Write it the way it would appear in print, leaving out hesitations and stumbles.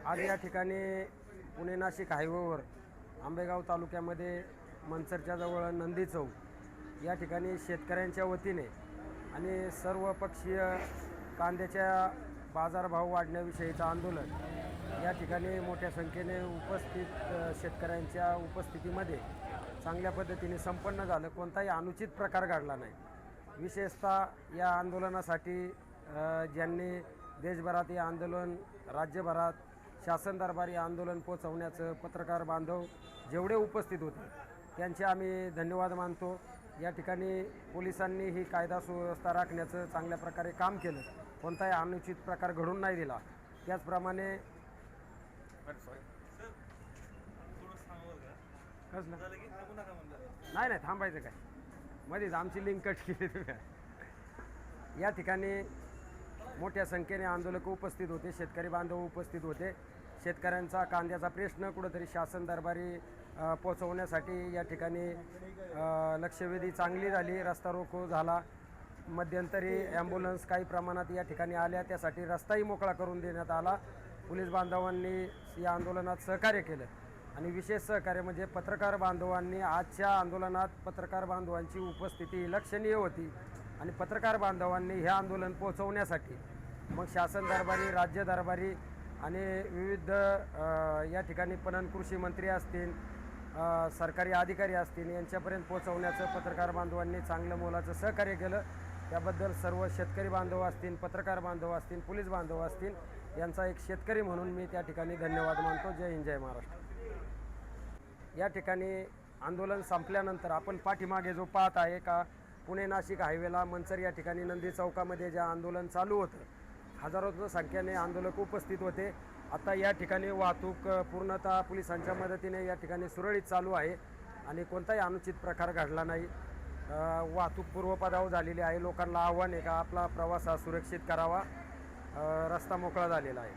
आज या ठिकाणी पुणे नाशिक हायवेवर आंबेगाव तालुक्यामध्ये मनसरच्या जवळ नंदी चौक या ठिकाणी शेतकऱ्यांच्या वतीने आणि सर्वपक्षीय कांद्याच्या बाजारभाव वाढण्याविषयीचं आंदोलन या ठिकाणी मोठ्या संख्येने उपस्थित शेतकऱ्यांच्या उपस्थितीमध्ये चांगल्या पद्धतीने संपन्न झालं. कोणताही अनुचित प्रकार घडला नाही. विशेषतः या आंदोलनासाठी ज्यांनी देशभरात हे आंदोलन, राज्यभरात शासन दरबारी आंदोलन पोचवण्याचं पत्रकार बांधव जेवढे उपस्थित होते त्यांचे आम्ही धन्यवाद मानतो. या ठिकाणी पोलिसांनी ही कायदा सुव्यवस्था राखण्याचं चांगल्या प्रकारे काम केलं. कोणताही अनुचित प्रकार घडून नाही दिला. त्याचप्रमाणे कसलं नाही थांबायचं काय मध्येच आमची लिंक कट केली तुम्ही. या ठिकाणी मोठ्या संख्येने आंदोलक उपस्थित होते, शेतकरी बांधव उपस्थित होते. शेतकऱ्यांचा कांद्याचा प्रश्न कुठंतरी शासन दरबारी पोचवण्यासाठी या ठिकाणी लक्षवेधी चांगली झाली. रस्ता रोको झाला. मध्यंतरी ॲम्ब्युलन्स काही प्रमाणात या ठिकाणी आल्या, त्यासाठी रस्ताही मोकळा करून देण्यात आला. पोलीस बांधवांनी या आंदोलनात सहकार्य केलं आणि विशेष सहकार्य म्हणजे पत्रकार बांधवांनी आजच्या आंदोलनात पत्रकार बांधवांची उपस्थिती लक्षणीय होती आणि पत्रकार बांधवांनी हे आंदोलन पोचवण्यासाठी मग शासन दरबारी, राज्य दरबारी आणि विविध या ठिकाणी पणन कृषी मंत्री असतील, सरकारी अधिकारी असतील यांच्यापर्यंत पोचवण्याचं पत्रकार बांधवांनी चांगलं मोलाचं सहकार्य केलं. त्याबद्दल सर्व शेतकरी बांधव असतील, पत्रकार बांधव असतील, पोलीस बांधव असतील यांचा एक शेतकरी म्हणून मी त्या ठिकाणी धन्यवाद मानतो. जय हिंद, जय महाराष्ट्र. या ठिकाणी आंदोलन संपल्यानंतर आपण पाठीमागे जो पाहत आहे का पुणे नाशिक हायवेला मनसर या ठिकाणी नंदी चौकामध्ये जे आंदोलन चालू होतं, हजारोच्या संख्येने आंदोलक उपस्थित होते. आता या ठिकाणी वाहतूक पूर्णतः पोलिसांच्या मदतीने या ठिकाणी सुरळीत चालू आहे आणि कोणताही अनुचित प्रकार घडला नाही. वाहतूक पूर्वपदावर झालेली आहे. लोकांना आव्हान आहे का आपला प्रवास हा सुरक्षित करावा. रस्ता मोकळा झालेला आहे.